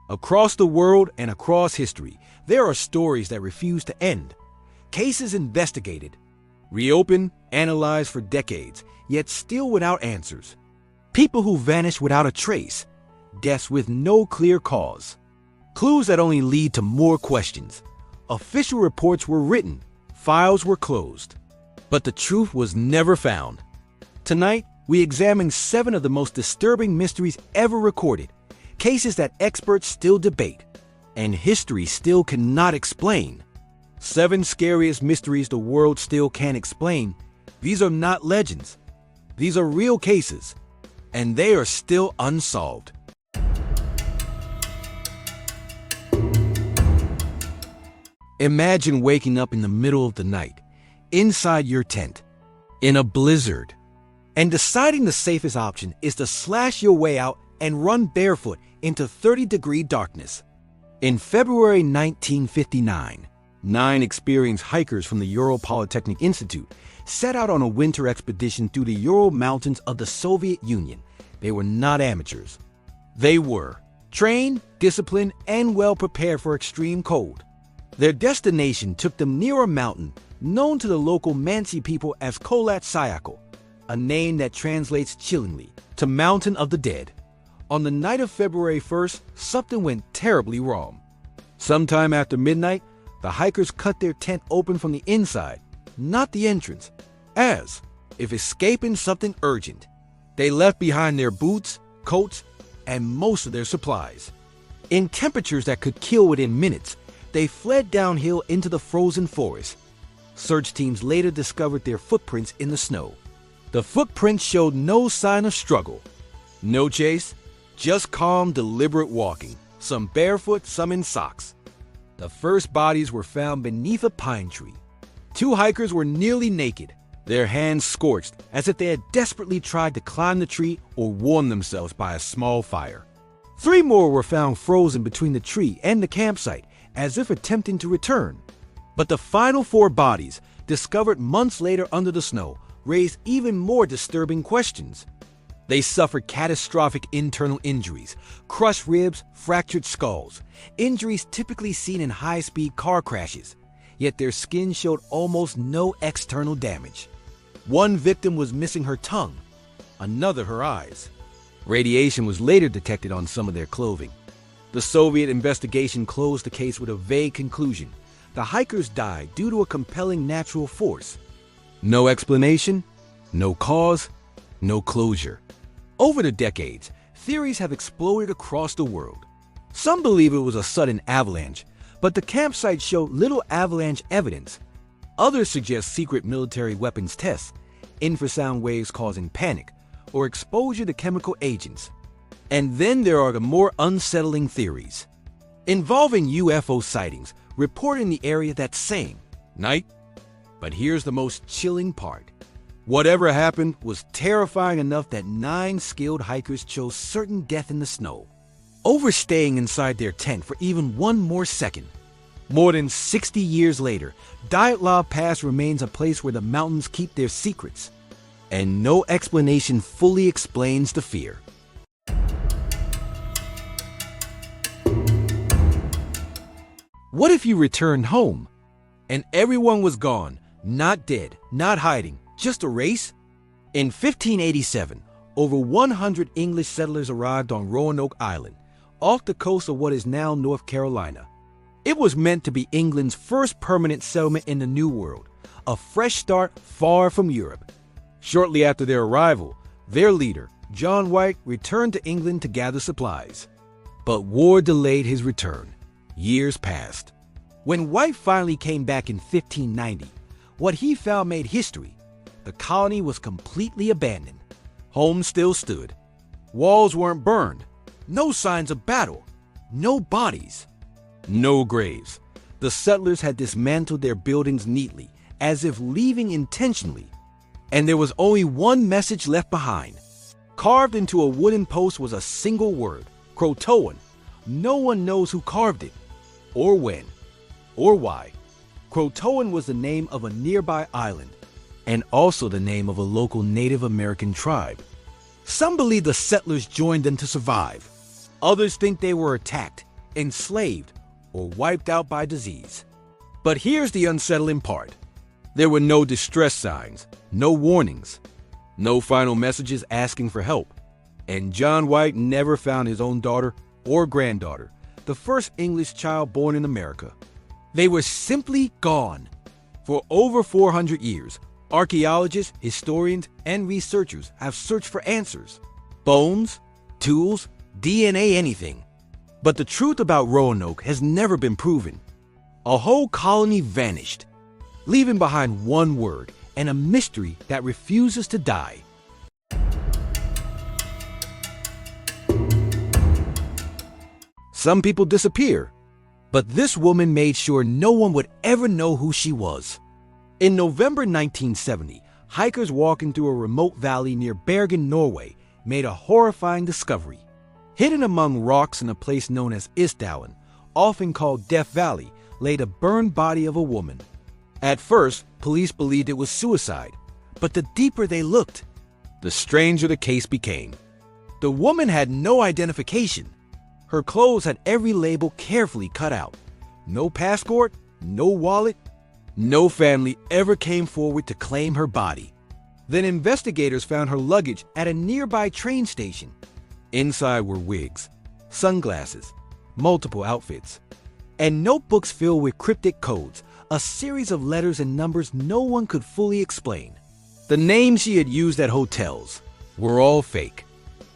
Across the world and across history, there are stories that refuse to end. Cases investigated, reopened, analyzed for decades, yet still without answers. People who vanish without a trace, deaths with no clear cause. Clues that only lead to more questions. Official reports were written, files were closed, but the truth was never found. Tonight, we examine 7 of the most disturbing mysteries ever recorded, cases that experts still debate, and history still cannot explain. 7 scariest mysteries the world still can't explain. These are not legends. These are real cases, and they are still unsolved. Imagine waking up in the middle of the night, inside your tent, in a blizzard, and deciding the safest option is to slash your way out and run barefoot into 30-degree darkness. In February 1959, 9 experienced hikers from the Ural Polytechnic Institute set out on a winter expedition through the Ural Mountains of the Soviet Union. They were not amateurs. They were trained, disciplined, and well prepared for extreme cold. Their destination took them near a mountain known to the local Mansi people as Kholat Syakhl, a name that translates chillingly to Mountain of the Dead. On the night of February 1st, something went terribly wrong. Sometime after midnight, the hikers cut their tent open from the inside, not the entrance, as if escaping something urgent. They left behind their boots, coats, and most of their supplies. In temperatures that could kill within minutes, they fled downhill into the frozen forest. Search teams later discovered their footprints in the snow. The footprints showed no sign of struggle. No chase, just calm, deliberate walking, some barefoot, some in socks. The first bodies were found beneath a pine tree. 2 hikers were nearly naked, their hands scorched as if they had desperately tried to climb the tree or warm themselves by a small fire. 3 more were found frozen between the tree and the campsite as if attempting to return. But the final 4 bodies, discovered months later under the snow, raised even more disturbing questions. They suffered catastrophic internal injuries, crushed ribs, fractured skulls, injuries typically seen in high-speed car crashes, yet their skin showed almost no external damage. 1 victim was missing her tongue, another her eyes. Radiation was later detected on some of their clothing. The Soviet investigation closed the case with a vague conclusion. The hikers died due to a compelling natural force. No explanation, no cause, no closure. Over the decades, theories have exploded across the world. Some believe it was a sudden avalanche, but the campsite showed little avalanche evidence. Others suggest secret military weapons tests, infrasound waves causing panic, or exposure to chemical agents. And then there are the more unsettling theories, involving UFO sightings reported in the area that same night. But here's the most chilling part. Whatever happened was terrifying enough that 9 skilled hikers chose certain death in the snow, overstaying inside their tent for even 1 more second. More than 60 years later, Dyatlov Pass remains a place where the mountains keep their secrets, and no explanation fully explains the fear. What if you returned home, and everyone was gone, not dead, not hiding, just a race? In 1587, over 100 English settlers arrived on Roanoke Island, off the coast of what is now North Carolina. It was meant to be England's first permanent settlement in the New World, a fresh start far from Europe. Shortly after their arrival, their leader, John White, returned to England to gather supplies. But war delayed his return. Years passed. When White finally came back in 1590, what he found made history. The colony was completely abandoned. Homes still stood. Walls weren't burned. No signs of battle. No bodies. No graves. The settlers had dismantled their buildings neatly, as if leaving intentionally. And there was only one message left behind. Carved into a wooden post was a single word, Croatoan. No one knows who carved it, or when, or why. Croatoan was the name of a nearby island, and also the name of a local Native American tribe. Some believe the settlers joined them to survive. Others think they were attacked, enslaved, or wiped out by disease. But here's the unsettling part. There were no distress signs, no warnings, no final messages asking for help. And John White never found his own daughter or granddaughter, the first English child born in America. They were simply gone. For over 400 years, archaeologists, historians, and researchers have searched for answers. Bones, tools, DNA, anything. But the truth about Roanoke has never been proven. A whole colony vanished, leaving behind one word and a mystery that refuses to die. Some people disappear, but this woman made sure no one would ever know who she was. In November 1970, hikers walking through a remote valley near Bergen, Norway, made a horrifying discovery. Hidden among rocks in a place known as Isdal, often called Death Valley, lay the burned body of a woman. At first, police believed it was suicide, but the deeper they looked, the stranger the case became. The woman had no identification. Her clothes had every label carefully cut out. No passport, no wallet. No family ever came forward to claim her body. Then investigators found her luggage at a nearby train station. Inside were wigs, sunglasses, multiple outfits, and notebooks filled with cryptic codes, a series of letters and numbers no one could fully explain. The names she had used at hotels were all fake.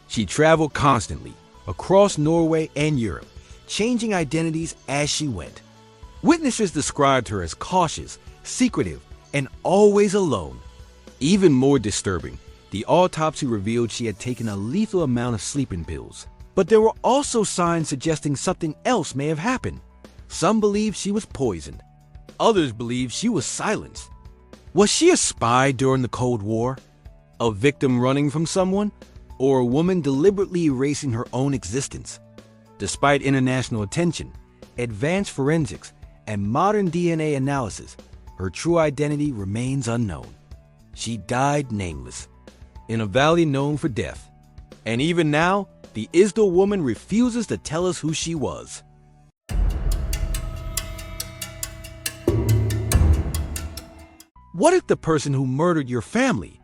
She traveled constantly across Norway and Europe, changing identities as she went. Witnesses described her as cautious, secretive, and always alone. Even more disturbing, the autopsy revealed she had taken a lethal amount of sleeping pills. But there were also signs suggesting something else may have happened. Some believed she was poisoned. Others believed she was silenced. Was she a spy during the Cold War? A victim running from someone? Or a woman deliberately erasing her own existence? Despite international attention, advanced forensics, and modern DNA analysis, her true identity remains unknown. She died nameless, in a valley known for death. And even now, the Isdal Woman refuses to tell us who she was. What if the person who murdered your family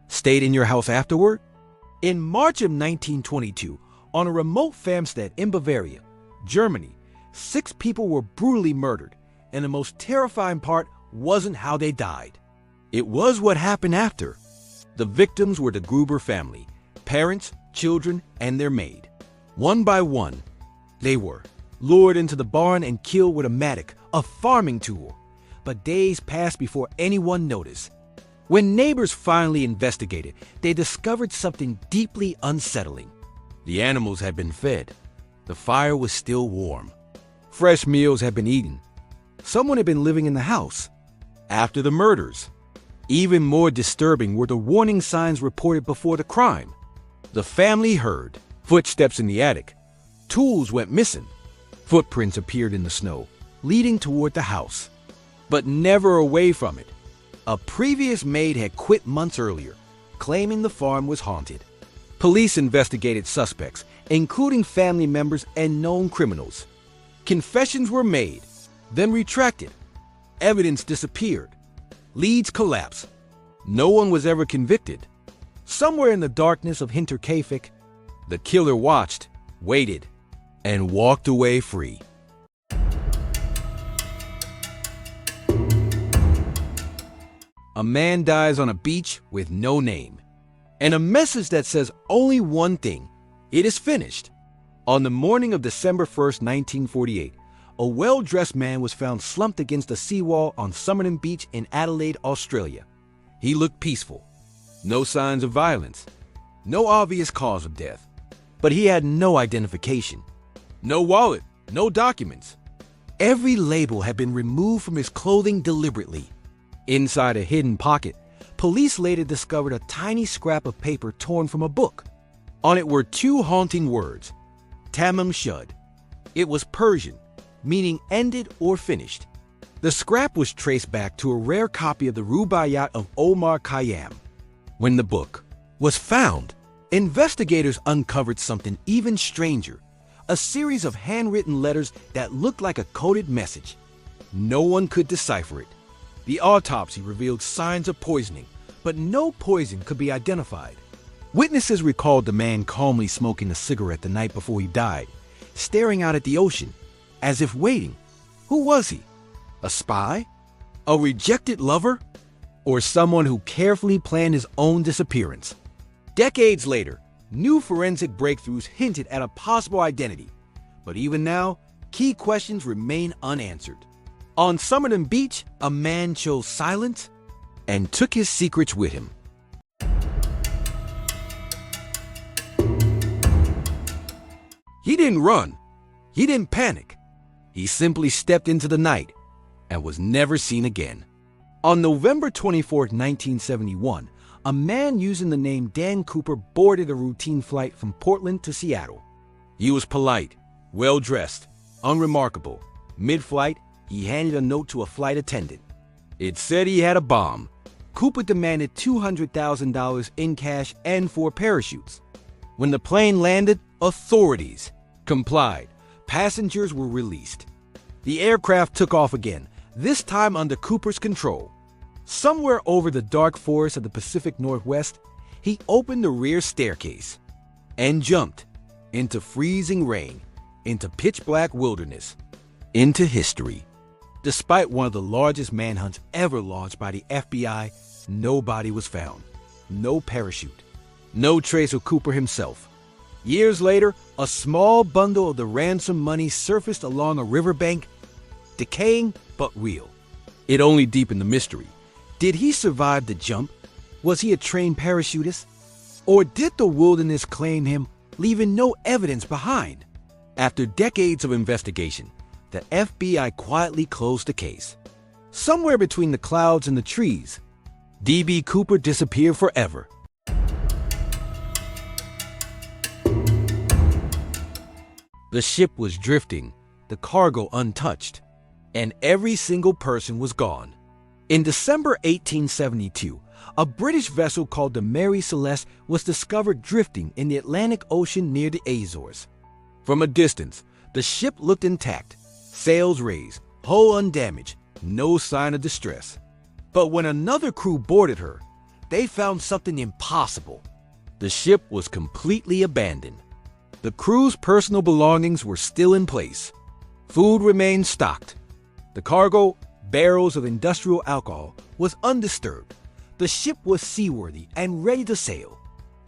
stayed in your house afterward? In March of 1922, on a remote farmstead in Bavaria, Germany, 6 people were brutally murdered, and the most terrifying part wasn't how they died. It was what happened after. The victims were the Gruber family, parents, children, and their maid. One by one, they were lured into the barn and killed with a mattock, a farming tool. But days passed before anyone noticed. When neighbors finally investigated, they discovered something deeply unsettling. The animals had been fed. The fire was still warm. Fresh meals had been eaten. Someone had been living in the house. After the murders, even more disturbing were the warning signs reported before the crime. The family heard footsteps in the attic. Tools went missing. Footprints appeared in the snow, leading toward the house, but never away from it. A previous maid had quit months earlier, claiming the farm was haunted. Police investigated suspects, including family members and known criminals. Confessions were made, then retracted. Evidence disappeared. Leads collapsed. No one was ever convicted. Somewhere in the darkness of Hinterkaifeck, the killer watched, waited, and walked away free. A man dies on a beach with no name, and a message that says only one thing: it is finished. On the morning of December 1st, 1948, a well-dressed man was found slumped against a seawall on Somerton Beach in Adelaide, Australia. He looked peaceful. No signs of violence. No obvious cause of death. But he had no identification. No wallet. No documents. Every label had been removed from his clothing deliberately. Inside a hidden pocket, police later discovered a tiny scrap of paper torn from a book. On it were 2 haunting words: Tamám, Shud. It was Persian, meaning ended or finished. The scrap was traced back to a rare copy of the Rubaiyat of Omar Khayyam. When the book was found, investigators uncovered something even stranger: a series of handwritten letters that looked like a coded message. No one could decipher it. The autopsy revealed signs of poisoning, but no poison could be identified. Witnesses recalled the man calmly smoking a cigarette the night before he died, staring out at the ocean, as if waiting. Who was he? A spy? A rejected lover? Or someone who carefully planned his own disappearance? Decades later, new forensic breakthroughs hinted at a possible identity. But even now, key questions remain unanswered. On Somerton Beach, a man chose silence and took his secrets with him. He didn't run. He didn't panic. He simply stepped into the night and was never seen again. On November 24, 1971, a man using the name Dan Cooper boarded a routine flight from Portland to Seattle. He was polite, well-dressed, unremarkable. Mid-flight, he handed a note to a flight attendant. It said he had a bomb. Cooper demanded $200,000 in cash and 4 parachutes. When the plane landed, authorities complied. Passengers were released. The aircraft took off again, this time under Cooper's control. Somewhere over the dark forest of the Pacific Northwest, he opened the rear staircase and jumped into freezing rain, into pitch-black wilderness, into history. Despite one of the largest manhunts ever launched by the FBI, nobody was found. No parachute. No trace of Cooper himself. Years later, a small bundle of the ransom money surfaced along a riverbank, decaying but real. It only deepened the mystery. Did he survive the jump? Was he a trained parachutist? Or did the wilderness claim him, leaving no evidence behind? After decades of investigation, the FBI quietly closed the case. Somewhere between the clouds and the trees, D.B. Cooper disappeared forever. The ship was drifting, the cargo untouched, and every single person was gone. In December 1872, a British vessel called the Mary Celeste was discovered drifting in the Atlantic Ocean near the Azores. From a distance, the ship looked intact, sails raised, hull undamaged, no sign of distress. But when another crew boarded her, they found something impossible. The ship was completely abandoned. The crew's personal belongings were still in place. Food remained stocked. The cargo, barrels of industrial alcohol, was undisturbed. The ship was seaworthy and ready to sail.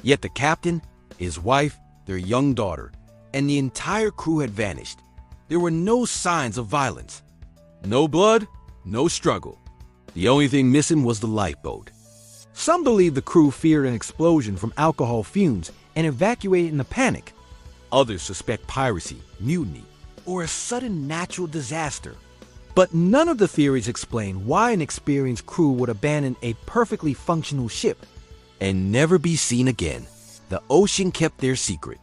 Yet the captain, his wife, their young daughter, and the entire crew had vanished. There were no signs of violence. No blood, no struggle. The only thing missing was the lifeboat. Some believe the crew feared an explosion from alcohol fumes and evacuated in a panic. Others suspect piracy, mutiny, or a sudden natural disaster. But none of the theories explain why an experienced crew would abandon a perfectly functional ship and never be seen again. The ocean kept their secret.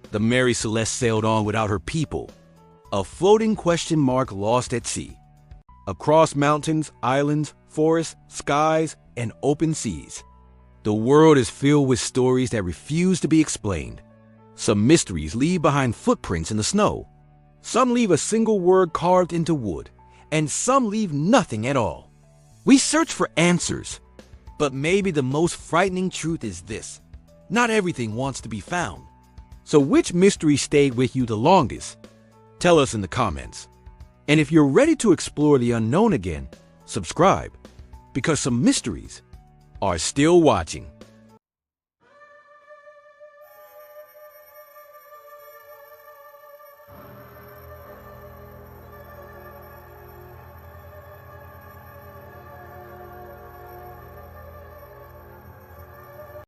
The Mary Celeste sailed on without her people, a floating question mark lost at sea. Across mountains, islands, forests, skies, and open seas, the world is filled with stories that refuse to be explained. Some mysteries leave behind footprints in the snow. Some leave a single word carved into wood, and some leave nothing at all. We search for answers, but maybe the most frightening truth is this: not everything wants to be found. So which mystery stayed with you the longest? Tell us in the comments. And if you're ready to explore the unknown again, subscribe, because some mysteries are still watching.